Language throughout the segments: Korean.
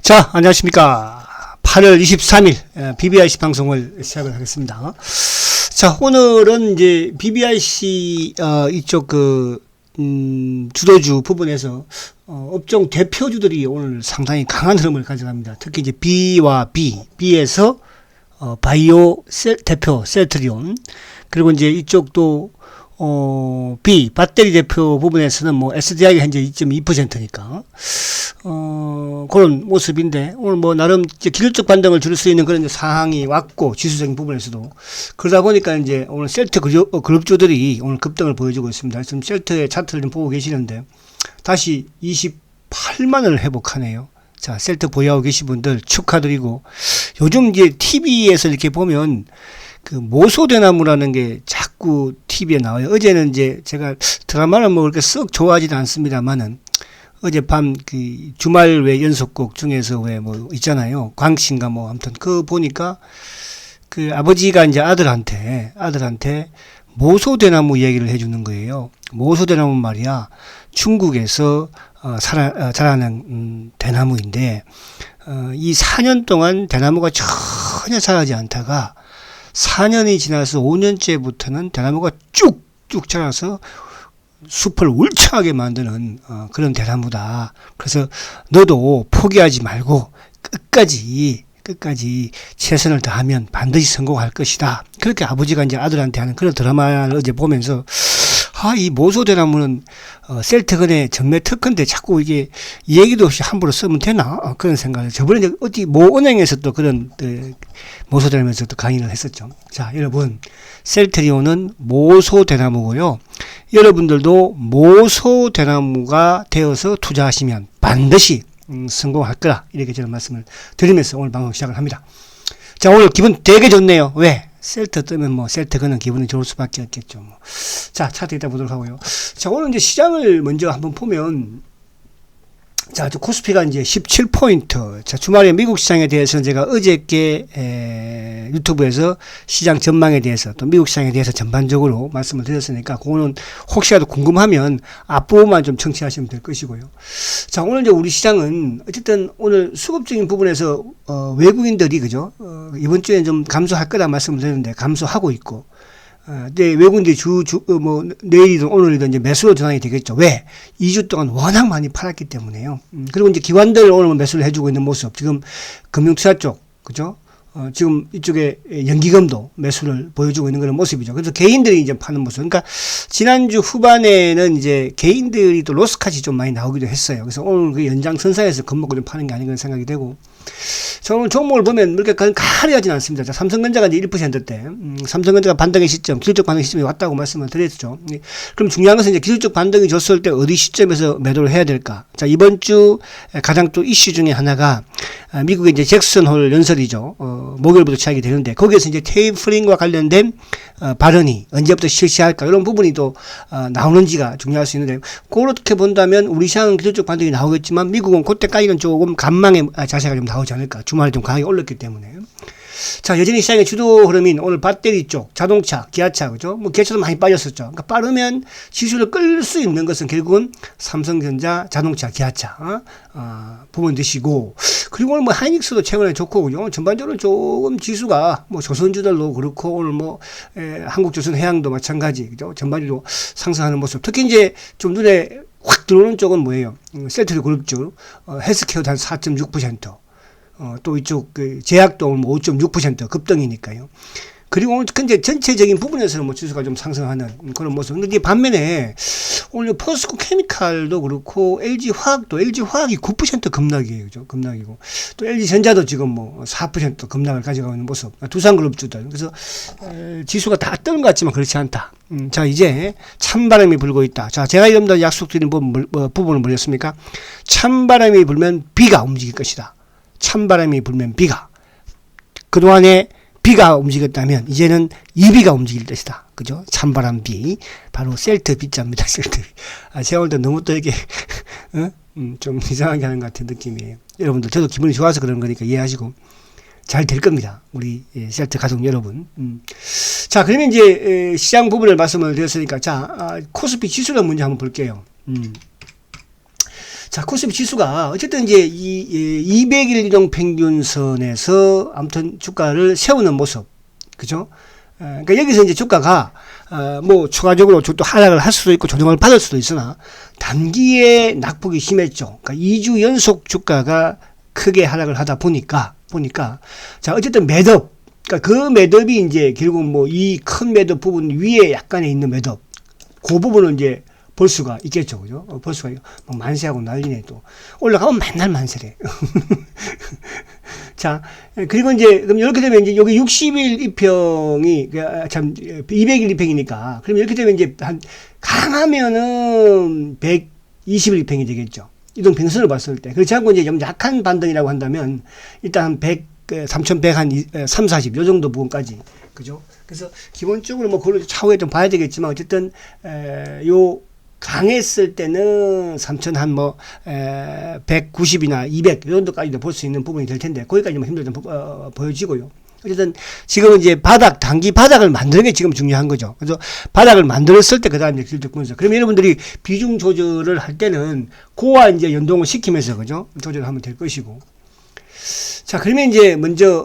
자, 안녕하십니까. 8월 23일 BBIC 방송을 시작을 하겠습니다. 자, 오늘은 이제 BBIC 이쪽 주도주 부분에서 업종 대표주들이 오늘 상당히 강한 흐름을 가져갑니다. 특히 이제 B와 B에서 바이오 대표 셀트리온, 그리고 이제 이쪽도 B 배터리 대표 부분에서는 뭐 SDI가 현재 2.2%니까 그런 모습인데, 오늘 뭐 나름 이제 기술적 반등을 줄 수 있는 그런 이제 상황이 왔고, 지수적인 부분에서도 그러다 보니까 이제 오늘 셀트 그룹주들이 오늘 급등을 보여주고 있습니다. 지금 셀트의 차트를 좀 보고 계시는데 다시 28만원을 회복하네요. 자, 셀트 보유하고 계신 분들 축하드리고, 요즘 이제 TV에서 이렇게 보면 그 모소대나무라는 게 자꾸 TV에 나와요. 어제는 이제 제가 드라마는 뭐 그렇게 썩 좋아하지는 않습니다만은, 어젯밤 그 주말 외 연속곡 중에서 왜 뭐 있잖아요. 광신가 뭐 아무튼 그 보니까 그 아버지가 이제 아들한테 모소대나무 얘기를 해주는 거예요. 모소대나무 말이야, 중국에서 자라는 대나무인데, 이 4년 동안 대나무가 전혀 자라지 않다가 4년이 지나서 5년째부터는 대나무가 쭉쭉 자라서 숲을 울창하게 만드는 그런 대나무다. 그래서 너도 포기하지 말고 끝까지 최선을 다하면 반드시 성공할 것이다. 그렇게 아버지가 이제 아들한테 하는 그런 드라마를 어제 보면서, 이 모소대나무는 셀트건의 정매 특허인데 자꾸 이게 얘기도 없이 함부로 쓰면 되나? 그런 생각을, 저번에 이제 어디 모은행에서 또 그런 모소대나무에서 또 강의를 했었죠. 자, 여러분, 셀트리온은 모소대나무고요. 여러분들도 모소대나무가 되어서 투자하시면 반드시 성공할 거라, 이렇게 저는 말씀을 드리면서 오늘 방송 시작을 합니다. 자, 오늘 기분 되게 좋네요. 왜? 셀트 뜨면 뭐 셀트건은 기분이 좋을 수밖에 없겠죠. 뭐. 자, 차트 이따 보도록 하고요. 자, 오늘 이제 시장을 먼저 한번 보면, 자, 코스피가 이제 17포인트. 자, 주말에 미국 시장에 대해서는 제가 어저께 유튜브에서 시장 전망에 대해서, 또 미국 시장에 대해서 전반적으로 말씀을 드렸으니까, 그거는 혹시라도 궁금하면 앞부분만 좀 청취하시면 될 것이고요. 자, 오늘 이제 우리 시장은 어쨌든 오늘 수급적인 부분에서 외국인들이 그죠? 이번 주에 좀 감소할 거다 말씀을 드렸는데 감소하고 있고, 네, 외국인들이 내일이든 오늘이든 이제 매수로 전환이 되겠죠. 왜? 2주 동안 워낙 많이 팔았기 때문에요. 그리고 이제 기관들 오늘 매수를 해주고 있는 모습. 지금 금융투자 쪽, 그죠? 지금 이쪽에 연기금도 매수를 보여주고 있는 그런 모습이죠. 그래서 개인들이 이제 파는 모습. 그러니까 지난주 후반에는 이제 개인들이 또 로스카시 좀 많이 나오기도 했어요. 그래서 오늘 그 연장선상에서 겁먹고 좀 파는 게 아닌가 생각이 되고, 저는 종목을 보면 그렇게 가려하진 않습니다. 자, 삼성전자가 이제 1%대, 삼성전자가 반등의 시점, 기술적 반등의 시점이 왔다고 말씀을 드렸죠. 그럼 중요한 것은 이제 기술적 반등이 줬을 때 어디 시점에서 매도를 해야 될까? 자, 이번 주 가장 또 이슈 중에 하나가 미국의 이제 잭슨홀 연설이죠. 목요일부터 시작이 되는데, 거기에서 이제 테이퍼링과 관련된 발언이 언제부터 실시할까, 이런 부분이 또 나오는지가 중요할 수 있는데, 그렇게 본다면 우리 시장은 기술적 반등이 나오겠지만 미국은 그때까지는 조금 간망의 자세가 좀 나오지 않을까. 주말에 좀 강하게 올랐기 때문에. 자, 여전히 시장의 주도 흐름인 오늘 배터리 쪽, 자동차, 기아차, 그죠? 뭐 기아차도 많이 빠졌었죠. 그러니까 빠르면 지수를 끌 수 있는 것은 결국은 삼성전자, 자동차, 기아차 부분 드시고, 그리고 오늘 뭐 하이닉스도 최근에 좋고, 그죠? 전반적으로 조금 지수가 뭐 조선주들도 그렇고, 오늘 뭐 한국조선해양도 마찬가지, 그죠? 전반적으로 상승하는 모습. 특히 이제 좀 눈에 확 들어오는 쪽은 뭐예요? 셀트리 그룹주, 헬스케어도 한 4.6%. 또 이쪽 제약도 뭐 5.6% 급등이니까요. 그리고 오늘 근데 전체적인 부분에서는 뭐 지수가 좀 상승하는 그런 모습. 근데 반면에 오늘 포스코 케미칼도 그렇고 LG 화학이 9% 급락이에요. 그죠? 급락이고. 또 LG 전자도 지금 뭐 4% 급락을 가져가고 있는 모습. 두산그룹주들. 그래서 지수가 다 뜨는 것 같지만 그렇지 않다. 자, 이제 찬바람이 불고 있다. 자, 제가 여러분들 약속드린 부분을 뭐였습니까? 찬바람이 불면 비가 움직일 것이다. 찬바람이 불면 비가. 그동안에 비가 움직였다면 이제는 이비가 움직일 것이다. 그죠? 찬바람 비. 바로 셀트 비자입니다. 셀트. 제가 오늘 너무 또 이렇게 좀 이상하게 하는 것 같은 느낌이에요. 여러분들, 저도 기분이 좋아서 그런 거니까 이해하시고 잘 될 겁니다. 우리 셀트 가족 여러분. 자, 그러면 이제 시장 부분을 말씀을 드렸으니까, 자, 코스피 지수를 먼저 한번 볼게요. 자, 코스피 지수가 어쨌든 이제 이 200일 이동 평균선에서 아무튼 주가를 세우는 모습. 그죠? 그러니까 여기서 이제 주가가 뭐 추가적으로 또 하락을 할 수도 있고 조정을 받을 수도 있으나 단기에 낙폭이 심했죠. 그러니까 2주 연속 주가가 크게 하락을 하다 보니까 자, 어쨌든 매듭. 그러니까 그 매듭이 이제 결국 뭐 이 큰 매듭 부분 위에 약간의 있는 매듭. 그 부분을 이제 볼 수가 있겠죠. 그죠? 볼 수가, 막 만세하고 난리네, 또. 올라가면 맨날 만세래. 자, 그리고 이제, 그럼 이렇게 되면 이제 여기 60일 이평이, 참, 200일 이평이니까. 그럼 이렇게 되면 이제 강하면은 120일 이평이 되겠죠. 이동 평선을 봤을 때. 그렇지 않고 이제 좀 약한 반등이라고 한다면, 일단 한 3100, 한 3, 40, 요 정도 부분까지. 그죠? 그래서 기본적으로 뭐 그걸 차후에 좀 봐야 되겠지만, 어쨌든, 요, 강했을 때는 3천 한 뭐 190이나 200 이 정도까지도 볼 수 있는 부분이 될 텐데 거기까지 뭐 힘들어 좀 보여지고요. 어쨌든 지금은 이제 단기 바닥을 만드는 게 지금 중요한 거죠. 그래서 바닥을 만들었을 때 그다음 이제 길쭉 보면서 그러면 여러분들이 비중 조절을 할 때는 그와 이제 연동을 시키면서 그죠 조절하면 될 것이고. 자, 그러면 이제 먼저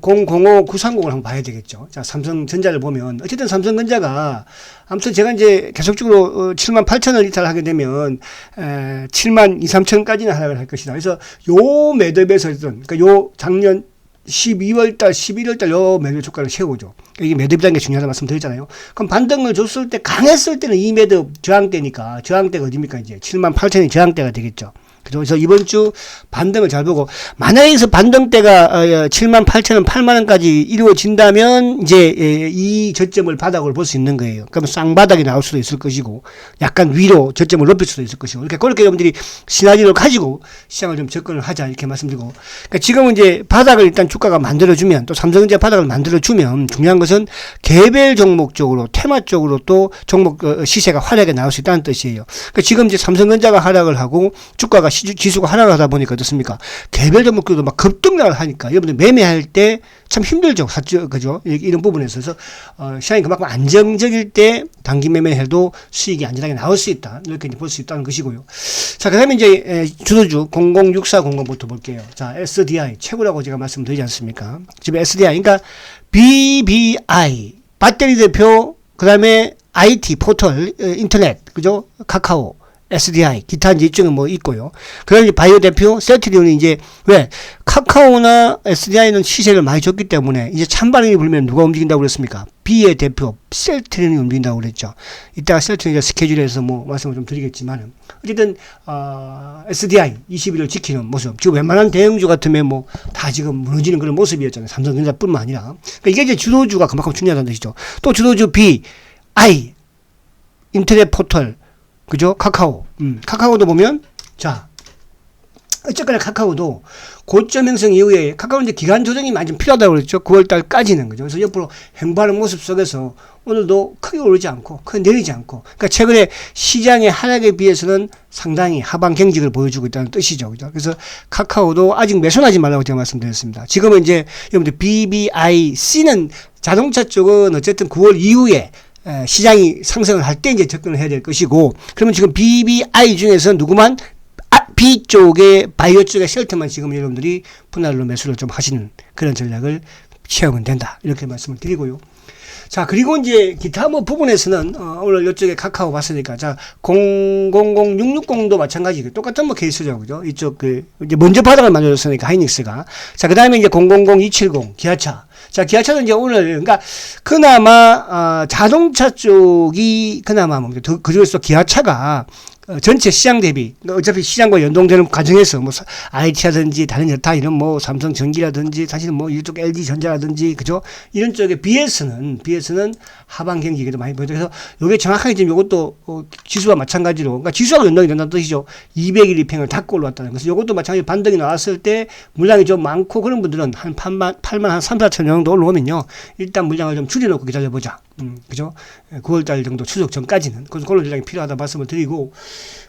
005930을 한번 봐야 되겠죠. 자, 삼성전자를 보면 어쨌든 삼성전자가 아무튼 제가 이제 계속적으로 78,000을 이탈하게 되면 7만 2, 3천까지는 하락을 할 것이다. 그래서 요 매듭에서 그러니까 요 작년 12월 달, 11월 달 요 매듭 주가를 세우죠. 이게 매듭이라는 게 중요하다 말씀드렸잖아요. 그럼 반등을 줬을 때 강했을 때는 이 매듭 저항대니까 저항대가 어디입니까? 이제 78,000이 저항대가 되겠죠. 그래서 이번 주 반등을 잘 보고 만약에 여기서 반등대가 78,000원, 8만원까지 이루어진다면 이제 이 저점을 바닥으로 볼 수 있는 거예요. 그러면 쌍바닥이 나올 수도 있을 것이고 약간 위로 저점을 높일 수도 있을 것이고 그렇게 여러분들이 시나리오를 가지고 시장을 좀 접근을 하자 이렇게 말씀드리고 그러니까 지금은 이제 바닥을 일단 주가가 만들어주면 또 삼성전자 바닥을 만들어주면 중요한 것은 개별 종목 쪽으로 테마 쪽으로 또 종목 시세가 활약에 나올 수 있다는 뜻이에요. 그러니까 지금 이제 삼성전자가 하락을 하고 주가가 지수가 하락하다 보니까 어떻습니까? 개별 종목들도 막 급등락을 하니까 여러분들 매매할 때 참 힘들죠. 그죠? 이런 부분에 있어서 시장이 그만큼 안정적일 때 단기 매매해도 수익이 안전하게 나올 수 있다. 이렇게 볼 수 있다는 것이고요. 자, 그 다음에 이제 주도주 006400부터 볼게요. 자, SDI 최고라고 제가 말씀드리지 않습니까? 지금 SDI 그러니까 BBI 배터리 대표 그 다음에 IT 포털 인터넷 그죠? 카카오 SDI, 기타 이제 이쪽에 뭐 있고요. 그 다음에 바이오 대표, 셀트리온이 이제, 왜? 카카오나 SDI는 시세를 많이 줬기 때문에 이제 찬바람이 불면 누가 움직인다고 그랬습니까? B의 대표, 셀트리온이 움직인다고 그랬죠. 이따가 셀트리온 스케줄에서 뭐 말씀을 좀 드리겠지만은. 어쨌든, SDI 20일을 지키는 모습. 지금 웬만한 대형주 같으면 뭐 다 지금 무너지는 그런 모습이었잖아요. 삼성전자 뿐만 아니라. 그러니까 이게 이제 주도주가 그만큼 중요하다는 뜻이죠. 또 주도주 B, I, 인터넷 포털, 그죠? 카카오도 보면, 자, 어쨌거나 카카오도 고점 형성 이후에 카카오는 이제 기간 조정이 많이 좀 필요하다고 그랬죠. 9월달까지는. 그죠? 그래서 옆으로 행보하는 모습 속에서 오늘도 크게 오르지 않고, 크게 내리지 않고. 그러니까 최근에 시장의 하락에 비해서는 상당히 하방 경직을 보여주고 있다는 뜻이죠. 그죠? 그래서 카카오도 아직 매수하지 말라고 제가 말씀드렸습니다. 지금은 이제 여러분들 BBIC는 자동차 쪽은 어쨌든 9월 이후에 시장이 상승을 할 때 이제 접근을 해야 될 것이고, 그러면 지금 BBI 중에서 누구만 B 쪽에 바이오 쪽에 셀트만 지금 여러분들이 분할로 매수를 좀 하시는 그런 전략을 취하면 된다. 이렇게 말씀을 드리고요. 자, 그리고 이제 기타 뭐 부분에서는 오늘 이쪽에 카카오 봤으니까 자, 000660도 마찬가지 똑같은 뭐 케이스죠. 그죠? 이쪽 이제 먼저 바닥을 만들었으니까 하이닉스가. 자, 그다음에 이제 000270 기아차. 자, 기아차는 이제 오늘, 그러니까, 그나마, 자동차 쪽이, 그나마, 그중에서 기아차가, 전체 시장 대비, 어차피 시장과 연동되는 과정에서, 뭐, IT라든지, 다른 여타, 이런 뭐, 삼성전기라든지, 사실은 뭐, 이쪽 LG전자라든지, 그죠? 이런 쪽에 비해서는 하방 경기가 더 많이 보여요. 그래서, 요게 정확하게 지금 요것도, 지수와 마찬가지로, 그러니까 지수하고 연동이 된다는 뜻이죠. 200일 이평을 닫고 올라왔다는 거죠. 요것도 마찬가지로 반등이 나왔을 때, 물량이 좀 많고, 그런 분들은 한 8만 한 3, 4천 정도 올라오면요. 일단 물량을 좀 줄여놓고 기다려보자. 그죠? 9월달 정도 추석 전까지는. 그래서 그런 전략이 필요하다 말씀을 드리고,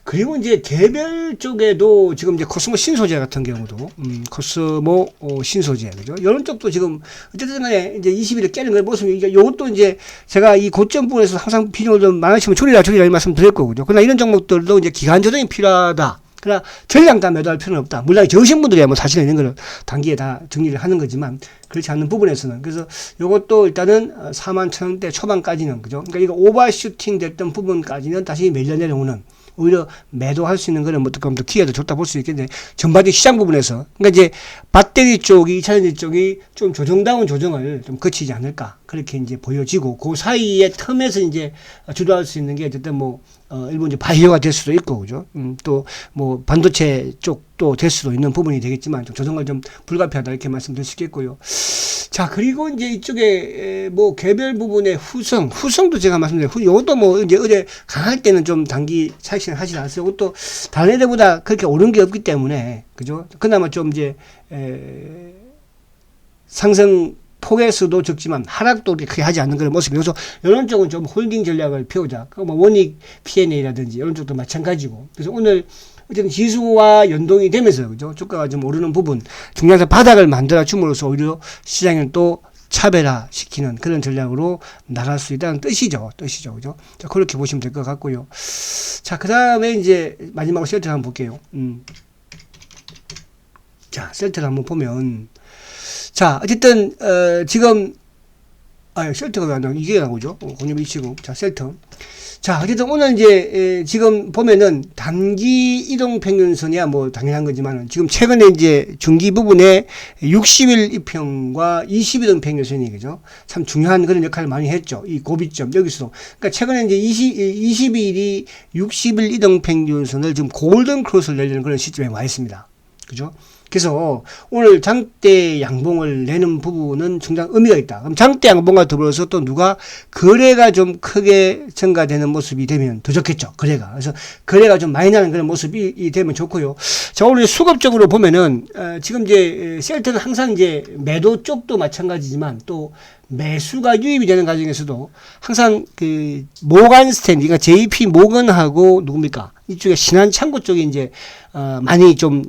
그리고 이제 개별 쪽에도 지금 이제 코스모 신소재 같은 경우도, 코스모 신소재. 그죠? 이런 쪽도 지금, 어쨌든 간에 이제 20일에 깨는 그 모습이, 이것도 이제 제가 이 고점 부분에서 항상 비중을 좀 많으시면 줄이라 이 말씀 드렸고, 그죠? 그러나 이런 종목들도 이제 기간 조정이 필요하다. 그러나 전량 다 매도할 필요는 없다. 물론 적으신 분들이야 뭐 사실은 있는 걸 단기에 다 정리를 하는 거지만 그렇지 않는 부분에서는 그래서 요것도 일단은 41,000원대 초반까지는 그죠. 그러니까 이거 오버슈팅 됐던 부분까지는 다시 밀려 내려오는 오히려 매도할 수 있는 거는 뭐 조금 더 기회도 좋다 볼 수 있겠는데 전반적인 시장 부분에서 그러니까 이제 배터리 쪽이 2차전지 쪽이 좀 조정다운 조정을 좀 거치지 않을까 그렇게 이제 보여지고 그 사이에 텀에서 이제 주도할 수 있는 게 어쨌든 뭐 일본 이제 바이오가 될 수도 있고 그죠. 또 뭐 반도체 쪽도 될 수도 있는 부분이 되겠지만 좀 조정을 좀 불가피하다 이렇게 말씀드릴 수 있겠고요. 자, 그리고 이제 이쪽에 뭐 개별 부분의 후성도 제가 말씀드린 이것도 뭐 이제 어제 강할 때는 좀 단기 차익 실현 하지 않았어요. 이것도 다른 애들보다 그렇게 오른 게 없기 때문에 그죠. 그나마 좀 이제 상승 폭에서도 적지만 하락도 크게 하지 않는 그런 모습이어서 이런 쪽은 좀 홀딩 전략을 펴오자. 뭐 원익 P&A라든지 이런 쪽도 마찬가지고. 그래서 오늘 어쨌든 지수와 연동이 되면서 그죠 주가가 좀 오르는 부분 중간에서 바닥을 만들어 줌으로써 오히려 시장을 또 차별화시키는 그런 전략으로 나갈 수 있다는 뜻이죠. 그죠? 자, 그렇게 보시면 될 것 같고요. 자, 그 다음에 이제 마지막으로 셀트를 한번 볼게요. 자, 셀트를 한번 보면 자, 어쨌든 지금 셀트가 왜 안 나오죠? 이게 나오죠? 공룡 이치고. 자, 셀트. 자, 어쨌든 오늘 이제 지금 보면은 단기 이동 평균선이야 뭐 당연한 거지만 지금 최근에 이제 중기 부분에 60일 이평과 20이동 평균선이 그죠? 참 중요한 그런 역할을 많이 했죠. 이 고비점 여기서. 그러니까 최근에 이제 20일이 60일 이동 평균선을 지금 골든 크로스를 내려는 그런 시점에 와 있습니다. 그죠? 그래서 오늘 장대 양봉을 내는 부분은 상당히 의미가 있다. 그럼 장대 양봉과 더불어서 또 누가 거래가 좀 크게 증가되는 모습이 되면 더 좋겠죠. 거래가. 그래서 거래가 좀 많이 나는 그런 모습이 되면 좋고요. 자, 오늘 수급적으로 보면은 지금 이제 셀트는 항상 이제 매도 쪽도 마찬가지지만 또 매수가 유입이 되는 과정에서도 항상 그 모건 스탠리, 그러니까 JP 모건하고 누굽니까? 이쪽에 신한창고 쪽이 이제 많이 좀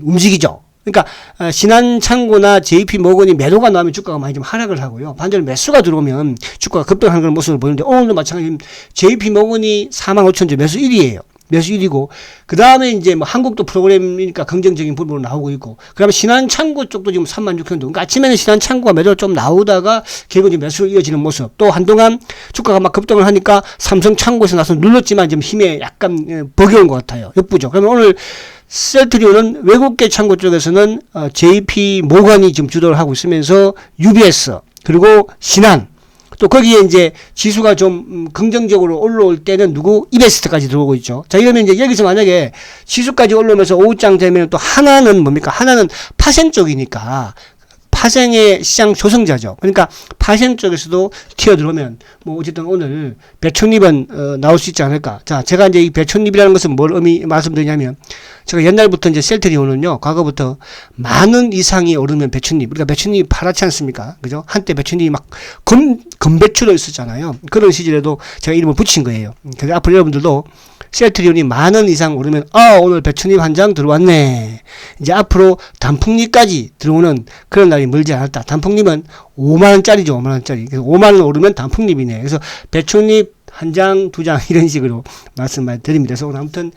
움직이죠. 그러니까 신한창고나 JP 모건이 매도가 나오면 주가가 많이 좀 하락을 하고요. 반대로 매수가 들어오면 주가가 급등하는 그런 모습을 보이는데 오늘도 마찬가지로 JP 모건이 45,000주 매수 1위예요. 매수 1위고 그 다음에 이제 뭐 한국도 프로그램이니까 긍정적인 부분으로 나오고 있고 그 다음에 신한창고 쪽도 지금 36,000도 그러니까 아침에는 신한창고가 매도가 좀 나오다가 결국 이제 매수로 이어지는 모습 또 한동안 주가가 막 급등을 하니까 삼성창고에서 나서 눌렀지만 지금 힘에 약간 버겨운 것 같아요. 역부죠. 그러면 오늘 셀트리온은 외국계 창고 쪽에서는 JP 모건이 지금 주도를 하고 있으면서 UBS 그리고 신한 또 거기에 이제 지수가 좀 긍정적으로 올라올 때는 누구? 이베스트까지 들어오고 있죠. 자, 이러면 이제 여기서 만약에 지수까지 올라오면서 오후장 되면 또 하나는 뭡니까? 하나는 파생 쪽이니까 파생의 시장 조성자죠. 그러니까 파생 쪽에서도 튀어들어오면 뭐 어쨌든 오늘 배춧잎은 나올 수 있지 않을까. 자, 제가 이제 이 배춧잎이라는 것은 뭘 말씀드리냐면 제가 옛날부터 이제 셀트리온은요, 과거부터 만원 이상이 오르면 배춧잎, 우리가 배춧잎 팔았지 않습니까? 그죠? 한때 배춧잎이 막 금배추로 있었잖아요. 그런 시절에도 제가 이름을 붙인 거예요. 그래서 앞으로 여러분들도 셀트리온이 만원 이상 오르면 오늘 배춧잎 한 장 들어왔네. 이제 앞으로 단풍잎까지 들어오는 그런 날이 멀지 않았다. 단풍잎은 5만원짜리죠. 5만원짜리. 그래서 5만원 오르면 단풍잎이네. 그래서 배춧잎 한 장, 두 장 이런 식으로 말씀을 드립니다. 그래서 오늘 아무튼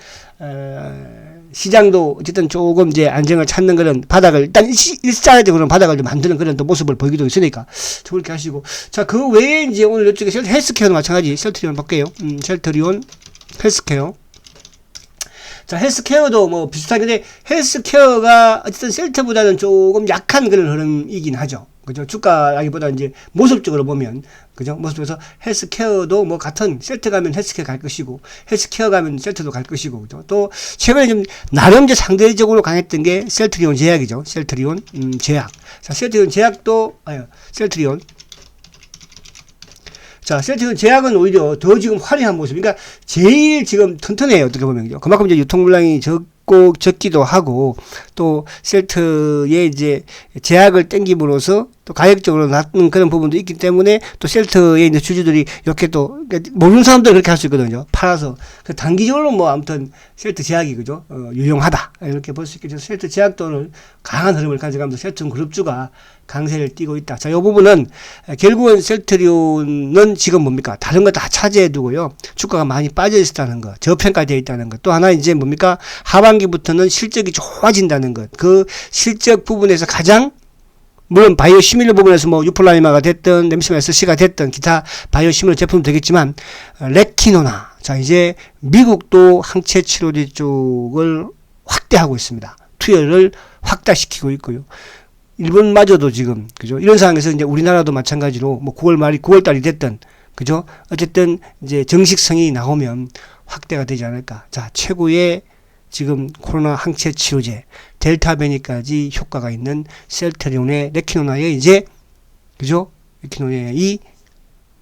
시장도 어쨌든 조금 이제 안정을 찾는 그런 바닥을 일단 일사적으로 바닥을 좀 만드는 그런 또 모습을 보이기도 있으니까 그렇게 하시고 자, 그 외에 이제 오늘 이쪽에 헬스케어도 마찬가지 셀트리온 볼게요. 셀트리온 헬스케어. 자, 헬스케어도 뭐 비슷하게 헬스케어가 어쨌든 셀트보다는 조금 약한 그런 흐름이긴 하죠. 그죠? 주가라기보다 이제 모습적으로 보면, 그죠? 모습에서 헬스케어도 뭐 같은 셀트 가면 헬스케어 갈 것이고, 헬스케어 가면 셀트도 갈 것이고, 그죠? 또, 최근에 좀, 나름 이제 상대적으로 강했던 게 셀트리온 제약이죠. 셀트리온, 제약. 자, 셀트리온 제약도, 셀트리온. 자, 셀트리온 제약은 오히려 더 지금 화려한 모습. 그러니까 제일 지금 튼튼해요. 어떻게 보면. 그만큼 이제 유통 물량이 적기도 하고, 또 셀트의 이제 제약을 땡김으로써 또 가격적으로 낮은 그런 부분도 있기 때문에 또 쉘터에 있는 주주들이 이렇게 또 모르는 사람들은 그렇게 할 수 있거든요. 팔아서 그 단기적으로 뭐 아무튼 쉘터 제약이 그죠 유용하다 이렇게 볼 수 있겠죠. 쉘터 제약도는 강한 흐름을 가져가면서 쉘터 그룹주가 강세를 띠고 있다. 자, 이 부분은 결국은 셀트리온은 지금 뭡니까? 다른 거 다 차지해 두고요. 주가가 많이 빠져 있다는 거, 저평가되어 있다는 것. 또 하나 이제 뭡니까? 하반기부터는 실적이 좋아진다는 것. 그 실적 부분에서 가장 물론 바이오 시밀러 부분에서 뭐 유플라이마가 됐든 램시마 SC가 됐든 기타 바이오 시밀러 제품도 되겠지만 레키노나 자 이제 미국도 항체 치료제 쪽을 확대하고 있습니다. 투여를 확대시키고 있고요. 일본마저도 지금 그죠 이런 상황에서 이제 우리나라도 마찬가지로 뭐 9월 말이 9월 달이 됐든 그죠 어쨌든 이제 정식 성이 나오면 확대가 되지 않을까. 자 최고의 지금 코로나 항체 치료제 델타 변이까지 효과가 있는 셀트리온의 레키노나의 이제 그죠 레키노나의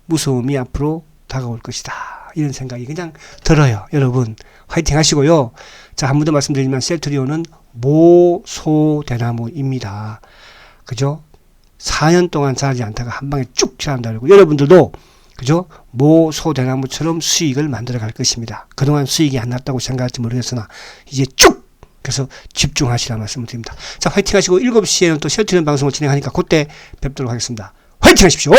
무서움이 앞으로 다가올 것이다. 이런 생각이 그냥 들어요. 여러분 화이팅 하시고요. 자 한 번 더 말씀드리면 셀트리온은 모소대나무입니다. 그죠? 4년 동안 자라지 않다가 한 방에 쭉 자란다 그러고 여러분들도 그죠? 모소대나무처럼 수익을 만들어 갈 것입니다. 그동안 수익이 안 났다고 생각할지 모르겠으나 이제 쭉 그래서 집중하시라 말씀을 드립니다. 자 화이팅 하시고 7시에는 또 셀트리온 방송을 진행하니까 그때 뵙도록 하겠습니다. 화이팅 하십시오.